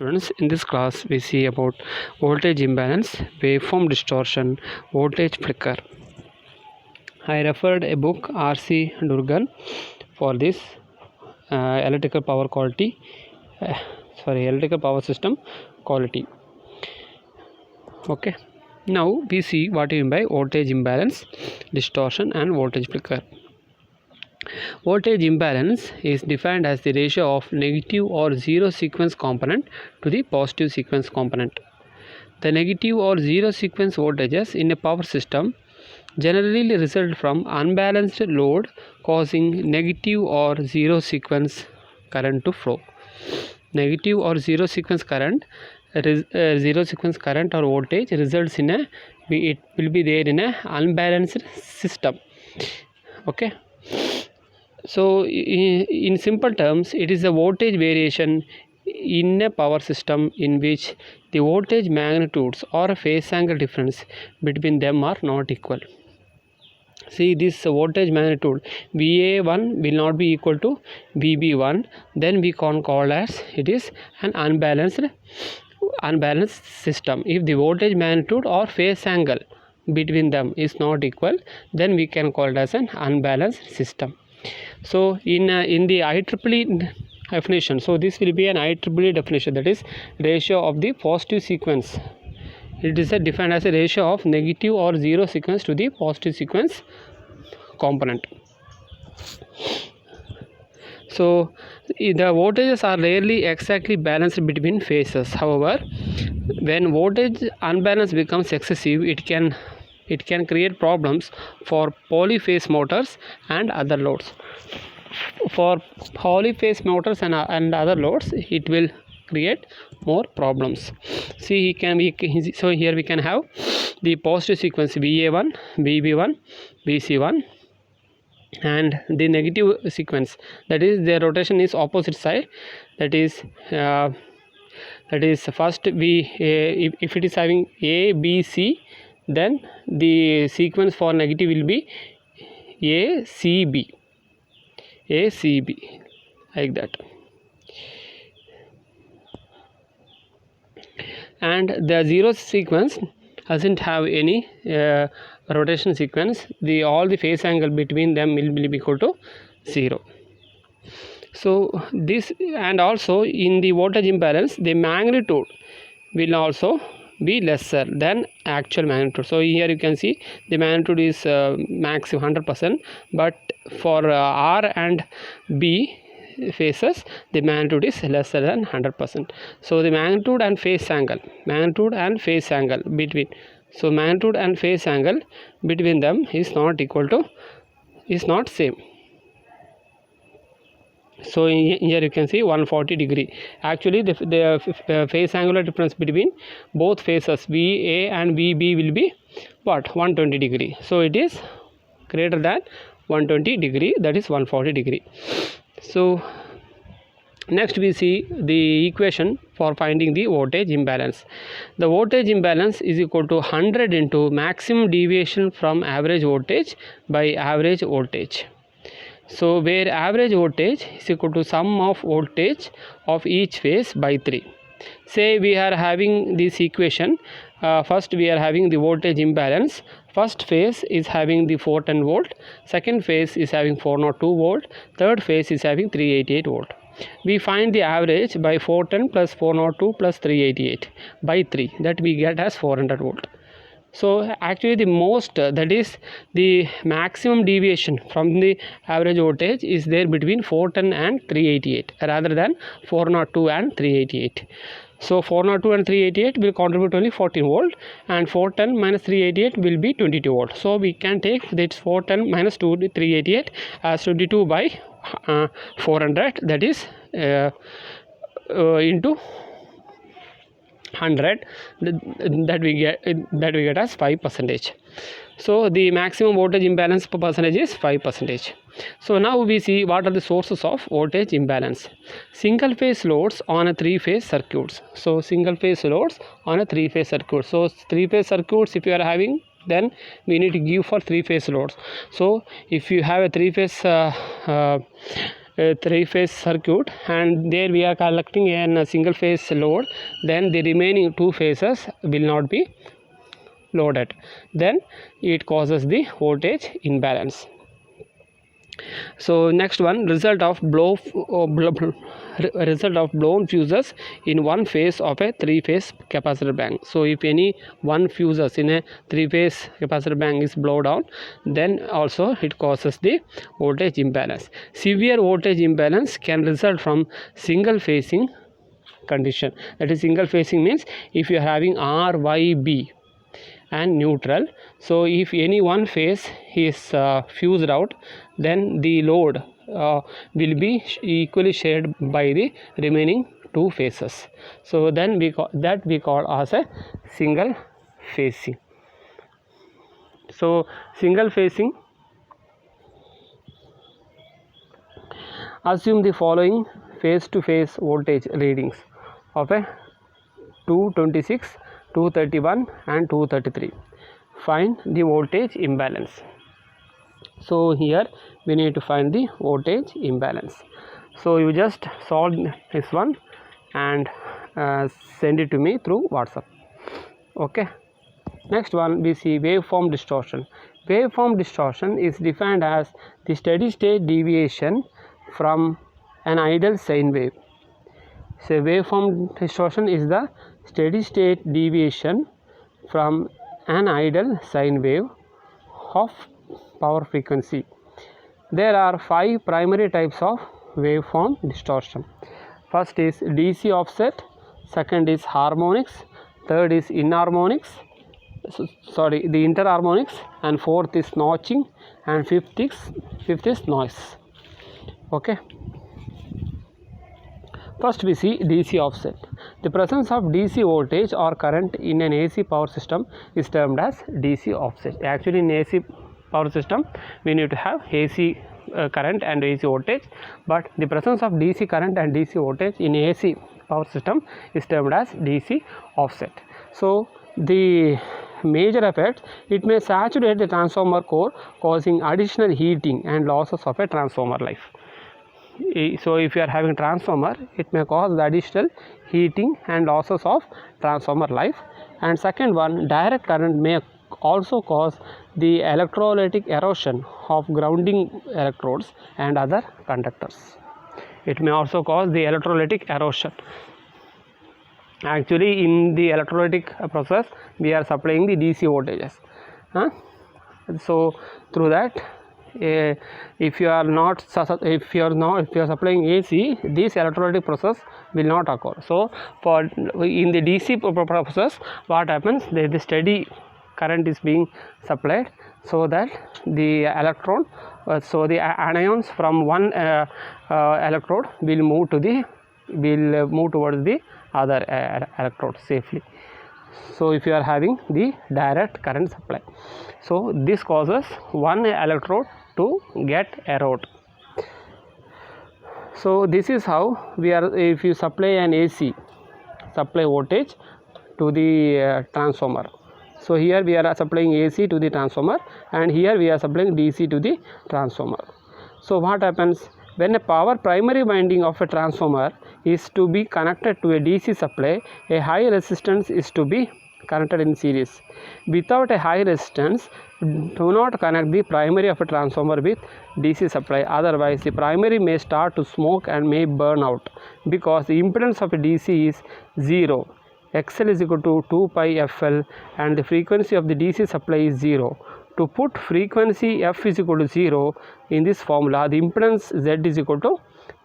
Students, in this class we see about voltage imbalance, waveform distortion, voltage flicker. I referred a book R.C. Durgan for this electrical power quality, electrical power system quality. Okay, now we see what you mean by voltage imbalance, distortion and voltage flicker. Voltage imbalance is defined as the ratio of negative or zero sequence component to the positive sequence component. The negative or zero sequence voltages in a power system generally result from unbalanced load causing negative or zero sequence current to flow. Negative or zero sequence current or voltage results in it will be there in a unbalanced system. Okay. So in simple terms, it is a voltage variation in a power system in which the voltage magnitudes or phase angle difference between them are not equal. See, this voltage magnitude VA1 will not be equal to VB1, then we can call as it is an unbalanced system. If the voltage magnitude or phase angle between them is not equal, then we can call it as an unbalanced system. So in the IEEE definition, so this will be an IEEE definition, that is ratio of the positive sequence. It is defined as a ratio of negative or zero sequence to the positive sequence component. So the voltages are rarely exactly balanced between phases. However, when voltage unbalance becomes excessive, it can create problems for polyphase motors and other loads. For polyphase motors and other loads, it will create more problems. See, so here we can have the positive sequence VA1, VB1, VC1, and the negative sequence, that is their rotation is opposite side, that is first if it is having A, B, C, then the sequence for negative will be A, C, B, like that. And the zero sequence doesn't have any rotation sequence. All the phase angle between them will be equal to 0. So this, and also in the voltage imbalance, the magnitude will also be lesser than actual magnitude. So here you can see the magnitude is max 100%, but for R and B phases, the magnitude is lesser than 100%. So the magnitude and phase angle between, so magnitude and phase angle between them is not same. So here you can see 140 degree. Actually the phase angular difference between both phases VA and VB will be what, 120 degree. So it is greater than 120 degree, that is 140 degree. So next we see the equation for finding the voltage imbalance. The voltage imbalance is equal to 100 into maximum deviation from average voltage by average voltage. So where average voltage is equal to sum of voltage of each phase by 3. Say we are having this equation, first we are having the voltage imbalance. First phase is having the 410 volt, second phase is having 402 volt, third phase is having 388 volt. We find the average by 410 plus 402 plus 388 by 3, that we get as 400 volt. So actually the most, that is the maximum deviation from the average voltage is there between 410 and 388 rather than 402 and 388. So 402 and 388 will contribute only 14 volt, and 410 minus 388 will be 22 volt. So we can take this 410 minus 388 as 22 by 400, that is into 100, that we get as 5%. So the maximum voltage imbalance percentage is 5%. So now we see what are the sources of voltage imbalance. Single phase loads on a three phase circuits. So single phase loads on a three phase circuit. So three phase circuits if you are having, then we need to give for three phase loads. So if you have a three phase a three-phase circuit, and there we are collecting a single phase load, then the remaining two phases will not be loaded, then it causes the voltage imbalance. So next one, result of blown fuses in one phase of a three-phase capacitor bank. So if any one fuses in a three-phase capacitor bank is blown down, then also it causes the voltage imbalance. Severe voltage imbalance can result from single phasing condition. That is, single phasing means if you are having R, Y, B and neutral. So if any one phase is fused out, then the load will be equally shared by the remaining two phases. So then we call as a single phasing. So single phasing, assume the following phase to phase voltage readings of a 226, 231 and 233. Find the voltage imbalance. So here we need to find the voltage imbalance. So you just solve this one and send it to me through WhatsApp. Okay. Next one, we see waveform distortion. Waveform distortion is defined as the steady state deviation from an ideal sine wave. So waveform distortion is the steady state deviation from an ideal sine wave of power frequency. There are 5 primary types of waveform distortion. First is DC offset, second is harmonics, third is inharmonics, the interharmonics, and fourth is notching, and fifth is noise. Okay. First we see DC offset. The presence of DC voltage or current in an AC power system is termed as DC offset. Actually in AC power system we need to have AC current and AC voltage, but the presence of DC current and DC voltage in AC power system is termed as DC offset. So the major effect, it may saturate the transformer core, causing additional heating and losses of a transformer life. So if you are having transformer, it may cause the additional heating and losses of transformer life. And second one, direct current may also cause the electrolytic erosion of grounding electrodes and other conductors. It may also cause the electrolytic erosion. Actually in the electrolytic process we are supplying the DC voltages. So through that, if you are supplying AC, this electrolytic process will not occur. So for in the DC process, what happens, the steady current is being supplied, so that the electron, so the anions from one electrode will move towards the other electrode safely. So if you are having the direct current supply, so this causes one electrode to get eroded. So this is how we are, if you supply an AC supply voltage to the transformer. So here we are supplying AC to the transformer, and here we are supplying DC to the transformer. So what happens, when a power primary winding of a transformer is to be connected to a DC supply, a high resistance is to be connected in series. Without a high resistance, do not connect the primary of a transformer with DC supply, otherwise the primary may start to smoke and may burn out, because the impedance of a DC is 0. XL is equal to 2 pi FL and the frequency of the DC supply is 0. To put frequency F is equal to 0 in this formula, the impedance Z is equal to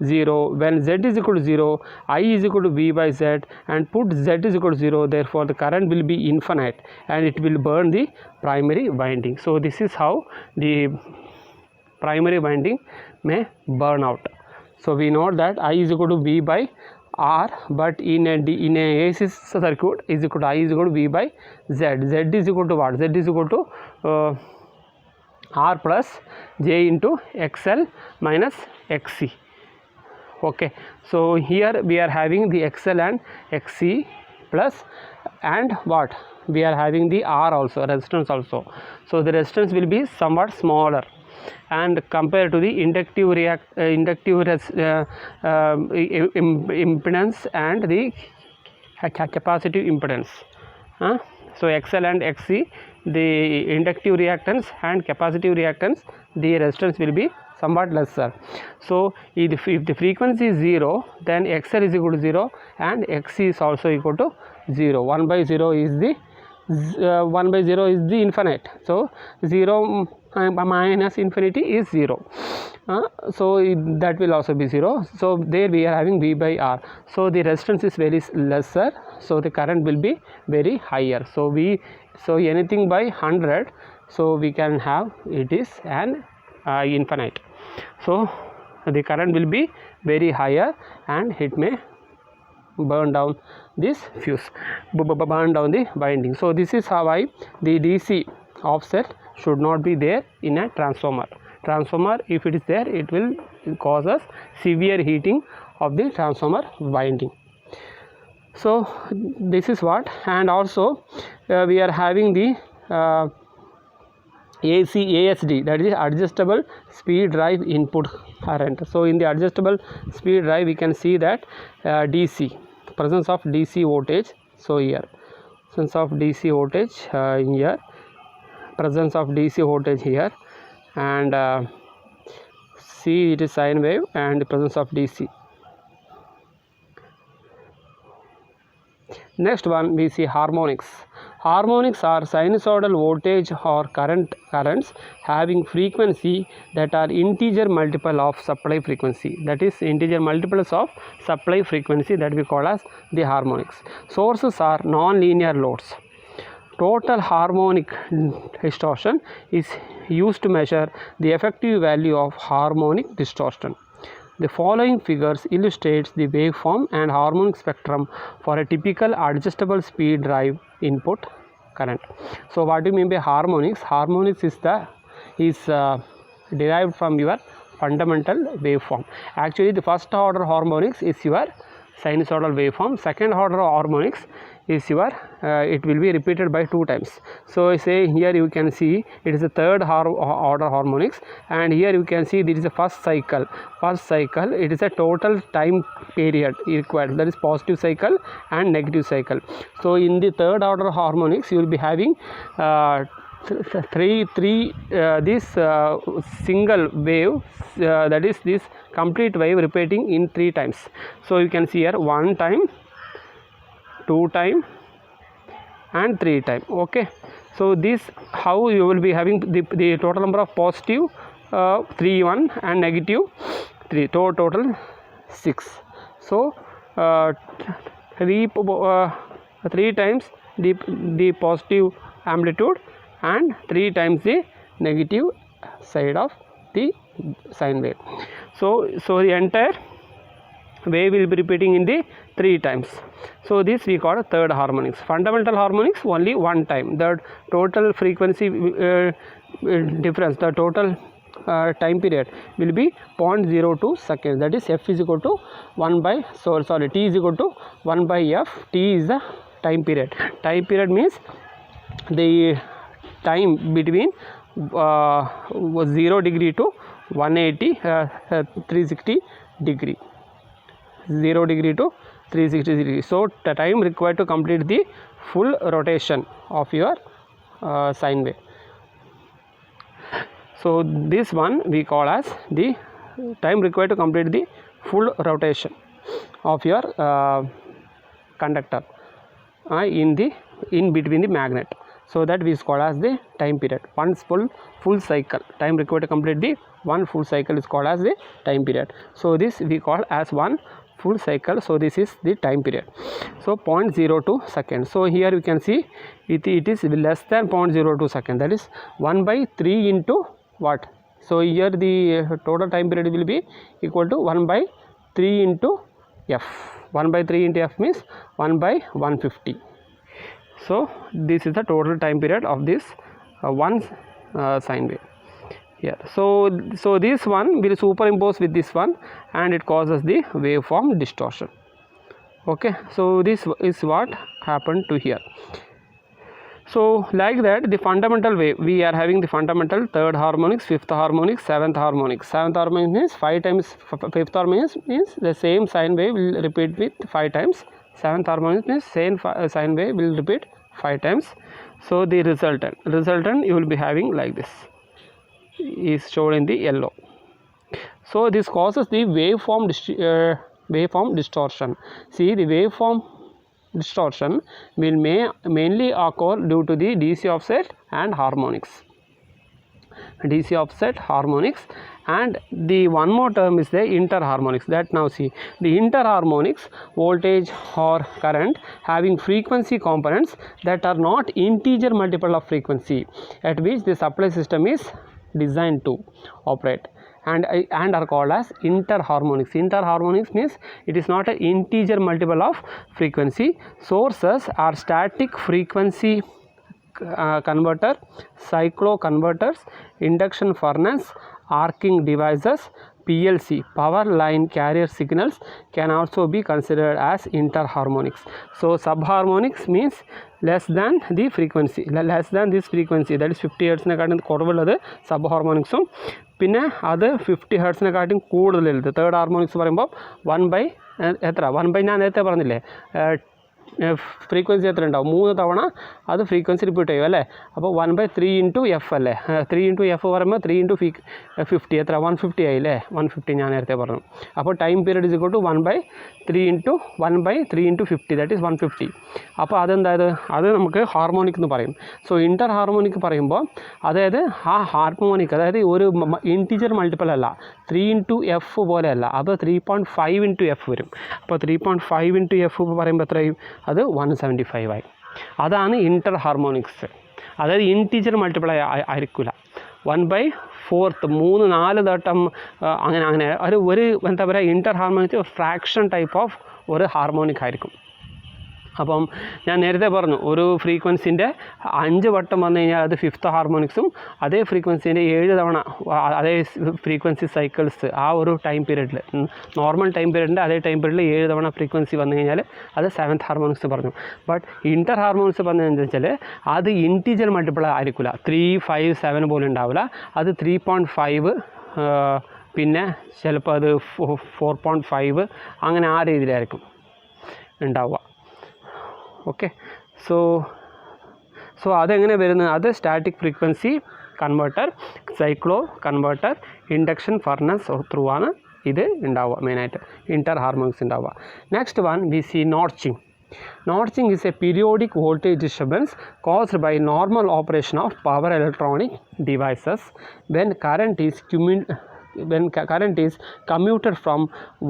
0. When Z is equal to 0, I is equal to V by Z, and put Z is equal to 0, therefore the current will be infinite and it will burn the primary winding. So this is how the primary winding may burn out. So we know that I is equal to V by R, but in a AC circuit is equal to I is equal to V by Z. Z is equal to what? Z is equal to R plus J into XL minus XC. Okay, so here we are having the XL and XC plus, and what, we are having the R also, resistance also. So the resistance will be somewhat smaller. and compared to the inductive impedance and the capacitive impedance. So XL and XC, the inductive reactance and capacitive reactance, the resistance will be somewhat lesser. So if the frequency is 0, then XL is equal to 0 and XC is also equal to 0. 1 by 0 is the 1 by 0 is the infinite. So 0 minus infinity is 0. So that will also be 0. So there we are having V by R. So the resistance is very lesser, so the current will be very higher. So anything by 100, so we can have it is an infinite. So the current will be very higher and it may burn down this fuse, burn down the winding. So this is how the DC offset should not be there in a transformer. If it is there, it will cause us severe heating of the transformer winding. So this is what, and also we are having the ASD, that is adjustable speed drive input current. So in the adjustable speed drive we can see that DC, presence of DC voltage. So here presence of DC voltage here, presence of DC voltage here, and see it is sine wave and presence of DC. Next one we see harmonics. Harmonics are sinusoidal voltage or currents having frequency that are integer multiple of supply frequency. That is integer multiples of supply frequency that we call as the harmonics. Sources are non-linear loads. Total harmonic distortion is used to measure the effective value of harmonic distortion. The following figures illustrates the waveform and harmonic spectrum for a typical adjustable speed drive input current. So what do you mean by harmonics? Harmonics is derived from your fundamental waveform. Actually the first order harmonics is your sinusoidal waveform. Second order harmonics is your it will be repeated by 2 times. So say here you can see it is a third order harmonics, and here you can see this is a first cycle. It is a total time period required, that is positive cycle and negative cycle. So in the third order harmonics you will be having this single wave, that is this complete wave repeating in 3 times. So you can see here 1 time, 2 time and 3 time. Okay, so this how you will be having the total number of positive 3 1 and negative 3, total 6. So 3 times the positive amplitude and 3 times the negative side of the sine wave. So the entire wave will be repeating in the 3 times. So this we call third harmonics. Fundamental harmonics only 1 time. The total frequency difference, the total time period will be 0.02 seconds. That is f is equal to 1 by t is equal to 1 by f. T is the time period. Time period means the time between 0 degree to 180 360 degree, 0 degree to 360 degree. So the time required to complete the full rotation of your sine wave. So this one we call as the time required to complete the full rotation of your conductor in between the magnet. So that we call as the time period. Once full cycle, time required to complete the one full cycle is called as the time period. So this we call as one full cycle. So this is the time period. So 0.02 seconds. So here you can see it is less than 0.02 seconds. That is 1 by 3 into what? So here the total time period will be equal to 1 by 3 into f. 1 by 3 into f means 1 by 150. So this is the total time period of this one sine wave here. So this one will superimpose with this one and it causes the waveform distortion. Okay, so this is what happened to here. So like that, the fundamental wave, we are having the fundamental third harmonics, fifth harmonics, seventh harmonics. Seventh harmonic means 5 times, fifth harmonic means the same sine wave will repeat with 5 times. Seventh harmonic means same sine wave will repeat 5 times. So the resultant you will be having like this, is shown in the yellow. So this causes the waveform distortion. See, the waveform distortion will mainly occur due to the DC offset and harmonics. DC offset, harmonics, and the one more term is the interharmonics. That now see, the interharmonics, voltage or current having frequency components that are not integer multiple of frequency at which the supply system is designed to operate, and are called as interharmonics. Interharmonics means it is not an integer multiple of frequency. Sources are static frequency converter, cyclo converters, induction furnace, arcing devices, PLC, power line carrier signals can also be considered as interharmonics. So subharmonics means less than the frequency, less than this frequency, that is 50 Hz നെക്കാട്ടും കുറവുള്ളത് sub ഹാർമോണിക്സും, പിന്നെ അത് 50 Hz നെക്കാട്ടും കൂടുതലുള്ളത് third harmonics പറയുമ്പോൾ 1/, ഞാൻ നേരത്തെ പറഞ്ഞില്ലേ frequency എത്ര ഉണ്ടാവും, 3 തവണ അത് ഫ്രീക്വൻസി റിപ്പീറ്റ് ചെയ്യും അല്ലേ. അപ്പോൾ 1/3 ഇൻറ്റു എഫ് അല്ലേ, 3 ഇൻറ്റു എഫ് പറയുമ്പോൾ 3 ഇൻറ്റു 50 എത്ര 150 ആയില്ലേ, 150 ഞാൻ നേരത്തെ പറഞ്ഞു. അപ്പോൾ time period is equal to 1/3 into 50, that is 150. അപ്പോൾ അതെന്തായത് അത് നമുക്ക് ഹാർമോണിക് എന്ന് പറയും. സോ ഇൻ്റർ ഹാർമോണിക് പറയുമ്പോൾ അതായത് ആ ഹാർമോണിക് അതായത് ഒരു ഇൻറ്റിജർ മൾട്ടിപ്പിൾ അല്ല, 3 ഇൻറ്റു എഫ് പോലെയല്ല, അത് 3.5 ഇൻറ്റു എഫ് വരും. അപ്പോൾ 3.5 ഇൻറ്റു എഫ് പറയുമ്പോൾ എത്രയും അത് 175 ആയി. അതാണ് ഇൻ്റർ ഹാർമോണിക്സ്. അതായത് ഇൻറ്റീജർ മൾട്ടിപ്പിൾ ആയിരിക്കില്ല, 1/4, 3-4 തട്ടം അങ്ങനെ ഒരു എന്താ പറയുക, ഇൻ്റർ ഹാർമോണിക്സ് ഫ്രാക്ഷൻ ടൈപ്പ് ഓഫ് ഒരു ഹാർമോണിക് ആയിരിക്കും. അപ്പം ഞാൻ നേരത്തെ പറഞ്ഞു ഒരു ഫ്രീക്വൻസിൻ്റെ 5 വട്ടം വന്നു കഴിഞ്ഞാൽ അത് ഫിഫ്ത്ത് ഹാർമോണിക്സും, അതേ ഫ്രീക്വൻസിൻ്റെ 7 തവണ അതേ ഫ്രീക്വൻസി സൈക്കിൾസ് ആ ഒരു ടൈം പീരീഡിൽ, നോർമൽ ടൈം പീരീഡിൻ്റെ അതേ ടൈം പീരീഡിൽ 7 തവണ ഫ്രീക്വൻസി വന്നു കഴിഞ്ഞാൽ അത് സെവൻത്ത് ഹാർമോണിക്സ് പറഞ്ഞു. ബട്ട് ഇൻ്റർ ഹാർമോണിക്സ് പറഞ്ഞതെന്ന് വെച്ചാൽ അത് ഇൻറ്റീജർ മൾട്ടിപ്പിൾ ആയിരിക്കില്ല, 3, 5, 7 പോലും ഉണ്ടാവില്ല, അത് 3.5 പിന്നെ ചിലപ്പോൾ അത് 4.5 അങ്ങനെ ആ രീതിയിലായിരിക്കും ഉണ്ടാവുക. ഓക്കെ, സോ അതെങ്ങനെ വരുന്നത്, അത് static frequency converter, cyclo converter, induction furnace through ആണ് ഇത് ഉണ്ടാവുക, മെയിനായിട്ട് ഇൻ്റർ ഹാർമോണിക്സ് ഉണ്ടാവുക. Next one V C notching. Notching is a periodic voltage disturbance caused by normal operation of power electronic devices when current is commuted from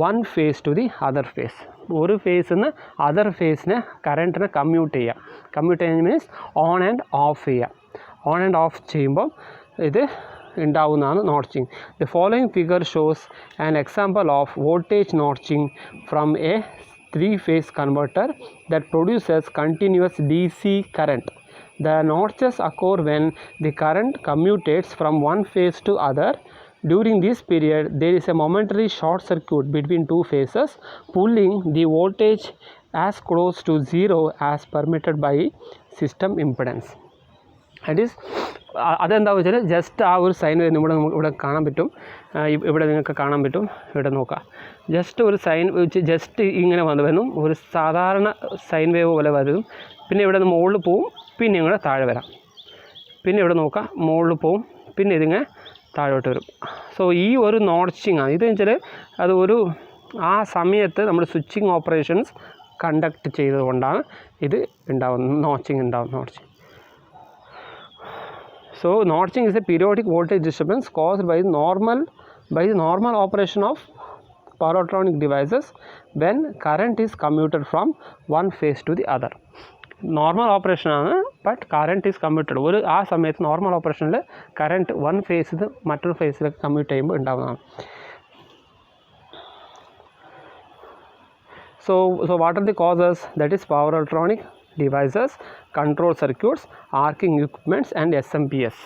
one phase to the other phase. ഒരു ഫേസിൽ നിന്ന് other ഫേസിന് കറൻറ്റിനെ commute means on and off ചെയ്യുക. On and off ചെയ്യുമ്പോൾ ഇത് ഉണ്ടാവുന്നതാണ് notching. The following figure shows an example of voltage notching from a 3-phase converter that produces continuous DC current. The notches occur when the current commutates from one phase to other. During this period, there is a momentary short circuit between two phases, pulling the voltage as close to zero as permitted by system impedance. That is, അതെന്താണെന്ന് വെച്ചാൽ just ആ ഒരു sign ഇവിടെ കാണാൻ പറ്റും, ഇവിടെ നിങ്ങൾക്ക് കാണാൻ പറ്റും, ഇവിടെ നോക്കാം, ജസ്റ്റ് ഒരു സൈൻ വെച്ച് ജസ്റ്റ് ഇങ്ങനെ വരും, ഒരു സാധാരണ സൈൻ വേവ് പോലെ വരും, പിന്നെ ഇവിടെ നിന്ന് മുകളിൽ പോവും, പിന്നെ ഇങ്ങനെ താഴെ വരാം, പിന്നെ ഇവിടെ നോക്കാം മുകളിൽ പോവും, പിന്നെ ഇതിങ്ങനെ താഴോട്ട് വരും. സോ ഈ ഒരു നോട്ട്ച്ചിങ് ആണ് ഇതെന്ന് വെച്ചാൽ അത് ഒരു ആ സമയത്ത് നമ്മൾ സ്വിച്ചിങ് ഓപ്പറേഷൻസ് കണ്ടക്ട് ചെയ്തുകൊണ്ടാണ് ഇത് ഉണ്ടാകുന്നത്, നോട്ട്ച്ചിങ്. So notching is a periodic voltage disturbance caused by the normal operation of power electronic devices when current is commuted from one phase to the other. Normal ഓപ്പറേഷനാണ്, ബട്ട് കറൻറ്റ് ഈസ് കമ്മ്യൂട്ടഡ്. ഒരു ആ സമയത്ത് normal ഓപ്പറേഷനിൽ current one ഫേസിൽ മറ്റൊരു ഫേസിലേക്ക് commute ചെയ്യുമ്പോൾ ഉണ്ടാകുന്നതാണ്. So what are the causes? That is power electronic devices, control circuits, arcing equipments and SMPS.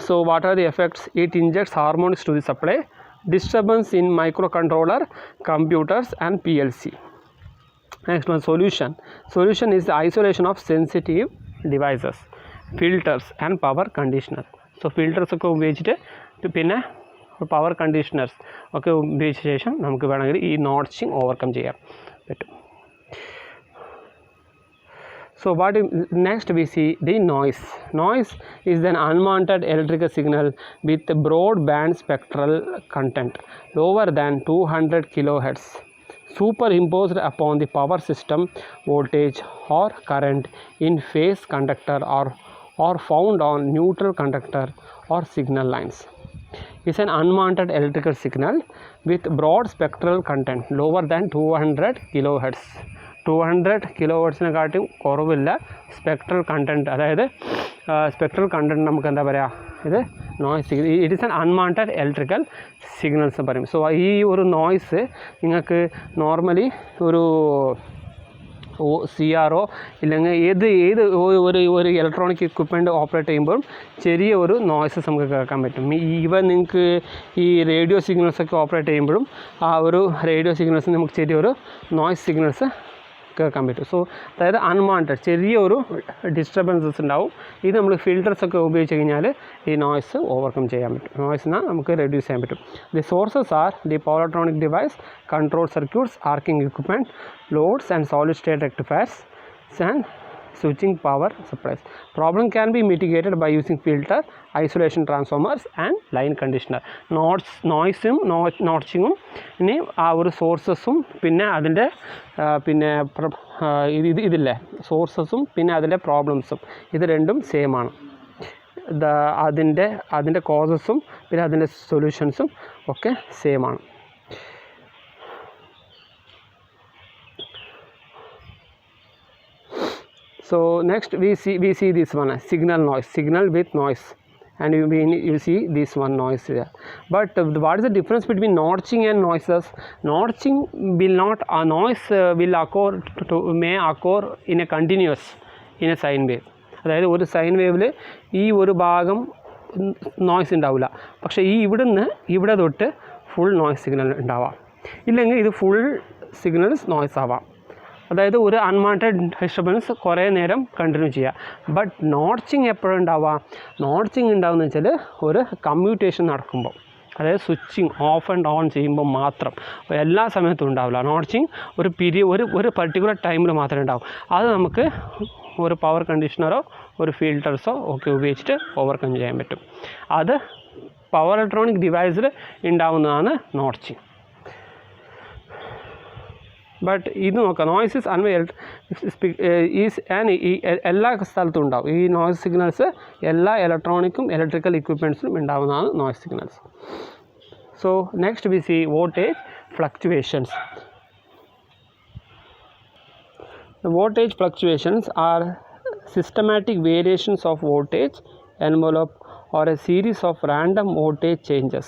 So what are the effects? It injects harmonics to the supply, disturbance in microcontroller, computers and PLC. Next one, solution. Solution is the isolation of sensitive devices, filters and power conditioner. So filters ഒക്കെ ഉപയോഗിച്ചിട്ട് പിന്നെ power conditioners ഒക്കെ ഉപയോഗിച്ച ശേഷം നമുക്ക് വേണമെങ്കിൽ ഈ നോട്ട്സിങ് overcome ചെയ്യാൻ പറ്റും. So what next we see the noise. Noise is an unwanted electrical signal with broad band spectral content lower than 200 kilohertz superimposed upon the power system voltage or current in phase conductor or found on neutral conductor or signal lines. Is an unwanted electrical signal with broad spectral content lower than 200 kilohertz. 200 കിലോഹെർട്സിനെക്കാട്ടും കുറവില്ല spectral content, അതായത് spectral content നമുക്ക് എന്താ പറയുക, ഇത് noise, it is an unwanted electrical signals പറയും. So ഈ ഒരു noise നിങ്ങൾക്ക് നോർമലി ഒരു CRO ഇല്ലെങ്കിൽ ഏത് ഒരു ഇലക്ട്രോണിക് എക്വിപ്മെൻറ്റ് ഓപ്പറേറ്റ് ചെയ്യുമ്പോഴും ചെറിയ ഒരു നോയ്സസ് നമുക്ക് കേൾക്കാൻ പറ്റും. ഈവൻ നിങ്ങൾക്ക് ഈ റേഡിയോ സിഗ്നൽസൊക്കെ ഓപ്പറേറ്റ് ചെയ്യുമ്പോഴും ആ ഒരു റേഡിയോ സിഗ്നൽസ് നമുക്ക് ചെറിയൊരു നോയ്സ് സിഗ്നൽസ് കേൾക്കാൻ പറ്റും. സോ അതായത് അൺവാണ്ടഡ് ചെറിയൊരു ഡിസ്റ്റർബൻസസ് ഉണ്ടാവും. ഇത് നമ്മൾ ഫിൽറ്റേഴ്സൊക്കെ ഉപയോഗിച്ച് കഴിഞ്ഞാൽ ഈ നോയ്സ് ഓവർകം ചെയ്യാൻ പറ്റും, നോയ്സിനെ നമുക്ക് റെഡ്യൂസ് ചെയ്യാൻ പറ്റും. The sources are the power electronic device, control circuits, arching equipment, loads and solid state rectifiers and switching power supplies. Problem can be mitigated by using filter, isolation transformers and line conditioner. നോയ്സും നോട്ട്സിങ്ങും ഇനി ആ ഒരു സോഴ്സസും പിന്നെ അതിൻ്റെ പിന്നെ ഇതില്ലേ സോഴ്സസും പിന്നെ അതിൻ്റെ പ്രോബ്ലംസും ഇത് രണ്ടും സെയിം ആണ്. അതിൻ്റെ കോസസും പിന്നെ അതിൻ്റെ സൊല്യൂഷൻസും ഒക്കെ സെയിം ആണ്. So next we see this one, signal noise, signal with noise, and you see this one noise here. But what is the difference between notching and noises? Notching will not, a noise will may occur in a continuous, in a sine wave. അതായത് ഒരു sign വേവിൽ ഈ ഒരു ഭാഗം noise ഉണ്ടാവില്ല, പക്ഷേ ഇവിടെ തൊട്ട് full noise signal ഉണ്ടാവാം, ഇല്ലെങ്കിൽ ഇത് ഫുൾ സിഗ്നൽസ് നോയ്സ് ആവാം. അതായത് ഒരു അൺവാണ്ടഡ് ഡിസ്റ്റർബൻസ് കുറേ നേരം കണ്ടിന്യൂ ചെയ്യുക. ബട്ട് നോട്ട്സിങ് എപ്പോഴും ഉണ്ടാവുക, നോട്ട്സിങ് ഉണ്ടാവുമെന്ന് വെച്ചാൽ ഒരു കമ്മ്യൂട്ടേഷൻ നടക്കുമ്പോൾ, അതായത് സ്വിച്ചിങ് ഓഫ് ആൻഡ് ഓൺ ചെയ്യുമ്പോൾ മാത്രം, എല്ലാ സമയത്തും ഉണ്ടാവില്ല. നോട്ട്സിങ് ഒരു പർട്ടിക്കുലർ ടൈമിൽ മാത്രമേ ഉണ്ടാവും. അത് നമുക്ക് ഒരു പവർ കണ്ടീഷണറോ ഒരു ഫിൽറ്റേഴ്സോ ഒക്കെ ഉപയോഗിച്ചിട്ട് ഓവർകം ചെയ്യാൻ പറ്റും. അത് പവർ ഇലക്ട്രോണിക് ഡിവൈസിൽ ഉണ്ടാവുന്നതാണ് നോട്ട്സിങ്. ബട്ട് ഇത് നോക്കാം, നോയ്സസ് എല്ലാ സ്ഥലത്തും ഉണ്ടാവും. ഈ നോയ്സ് സിഗ്നൽസ് എല്ലാ ഇലക്ട്രിക്കൽ ഇക്വിപ്മെൻറ്റ്സിലും ഉണ്ടാകുന്നതാണ് noise signals. So next we C voltage fluctuations. The voltage fluctuations are systematic variations of voltage envelope or a series of random voltage changes.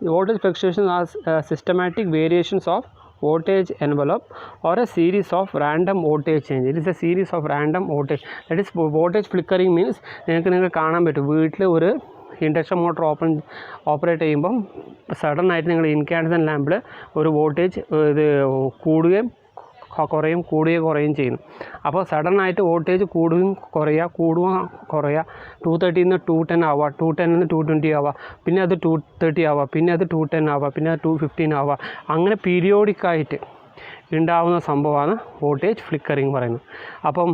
The voltage fluctuations are systematic variations of voltage envelope or a series of random voltage change. It is a series of random voltage, that is voltage flickering means നിങ്ങൾക്ക് കാണാൻ പറ്റും വീട്ടിൽ ഒരു induction motor operate ചെയ്യുമ്പം sudden ആയിട്ട് നിങ്ങൾ incandescent ലാമ്പിൽ ഒരു voltage ഇത് കൂടുകയും കുറയുകയും ചെയ്യുന്നു. അപ്പോൾ സഡൻ ആയിട്ട് വോൾട്ടേജ് കൂടുകയും കുറയുക 230 210 ആവുക, 210 220 ആവുക, പിന്നെ അത് 230 ആവുക, പിന്നെ അത് 210 ആവുക, പിന്നെ അത് 215 ആവുക. അങ്ങനെ പീരിയോഡിക്കായിട്ട് ഉണ്ടാവുന്ന സംഭവമാണ് വോൾട്ടേജ് ഫ്ലിക്കറിങ് പറയുന്നത്. അപ്പം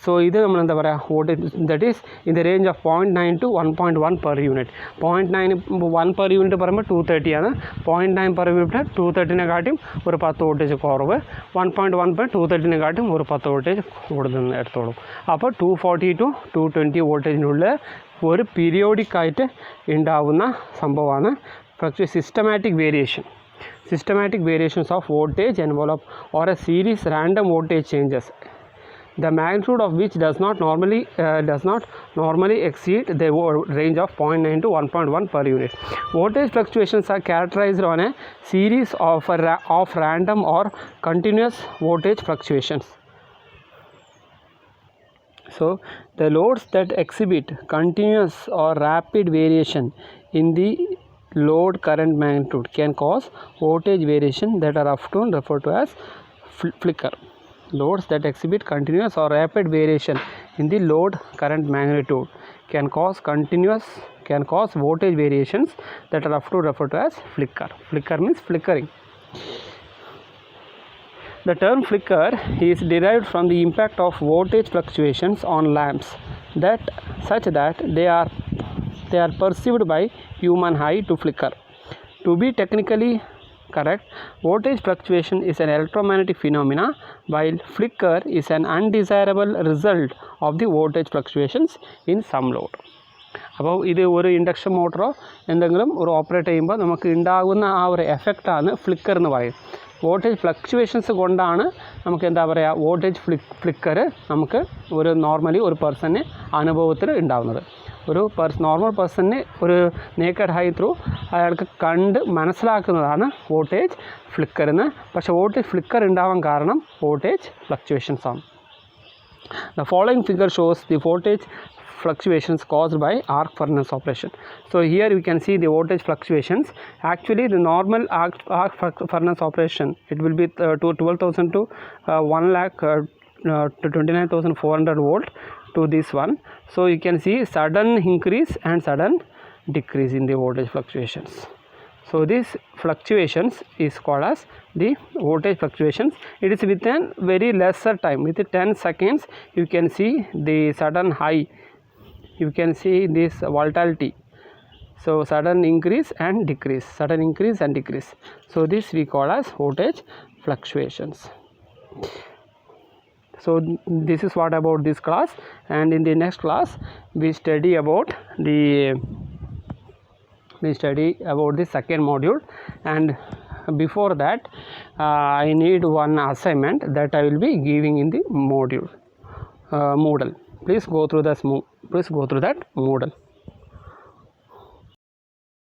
സോ ഇത് നമ്മൾ എന്താ പറയുക, voltage that is in the range of 0.9 to 1.1 per unit. 0.9 per unit പറയുമ്പോൾ 230 ആണ്. 0.9 per unit 230നെക്കാട്ടും ഒരു 10 വോൾട്ടേജ് കുറവ്, 1.1 230നെക്കാട്ടും ഒരു 10 വോൾട്ടേജ് കൂടുതൽ എടുത്തോളും. അപ്പോൾ 240 to 220 വോൾട്ടേജിനുള്ളിൽ ഒരു പീരിയോഡിക്കായിട്ട് ഉണ്ടാവുന്ന സംഭവമാണ് systematic variations of voltage envelope or a series random voltage changes, the magnitude of which does not normally exceed the range of 0.9 to 1.1 per unit. Voltage fluctuations are characterized on a series of random or continuous voltage fluctuations. So the loads that exhibit continuous or rapid variation in the load current magnitude can cause voltage variation that are often referred to as flicker. Loads that exhibit continuous or rapid variation in the load current magnitude can cause voltage variations that are often referred to as flicker. Flicker means flickering. The term flicker is derived from the impact of voltage fluctuations on lamps such that they are perceived by human eye to flicker. To be technically correct, voltage fluctuation is an electromagnetic phenomena, while flicker is an undesirable result of the voltage fluctuations in some load. അപ്പോൾ ഇത് ഒരു induction മോട്ടറോ എന്തെങ്കിലും ഒരു operate ചെയ്യുമ്പോൾ നമുക്ക് ഉണ്ടാകുന്ന ആ ഒരു എഫക്റ്റാണ് ഫ്ലിക്കർ എന്ന് പറയും. വോൾട്ടേജ് ഫ്ലക്ച്വേഷൻസ് കൊണ്ടാണ് നമുക്ക് എന്താ പറയുക വോൾട്ടേജ് ഫ്ലിക്കർ നമുക്ക് നോർമലി ഒരു പേഴ്സന് അനുഭവത്തിൽ ഉണ്ടാകുന്നത്. നോർമൽ പേഴ്സണിന് ഒരു നേക്കഡ് ഹൈ ത്രൂ അയാൾക്ക് കണ്ട് മനസ്സിലാക്കുന്നതാണ് വോൾട്ടേജ് ഫ്ലിക്കർ എന്ന്. പക്ഷേ വോൾട്ടേജ് ഫ്ലിക്കർ ഉണ്ടാവാൻ കാരണം വോൾട്ടേജ് ഫ്ലക്ച്വേഷൻസ് ആണ്. The following figure shows the voltage fluctuations caused by arc furnace operation. So here you can see the voltage fluctuations. Actually the normal arc furnace operation, it will be 12,000 to 1 lakh to 29,400 volt to this one. So you can see sudden increase and sudden decrease in the voltage fluctuations. So these fluctuations is called as the voltage fluctuations. It is within very lesser time, within 10 seconds you can see the sudden high, you can see this volatility. So sudden increase and decrease, sudden increase and decrease. So this we call as voltage fluctuations. So this is what about this class, and in the next class we study about the second module, and before that I need one assignment that I will be giving in the Moodle. Please go through that Moodle.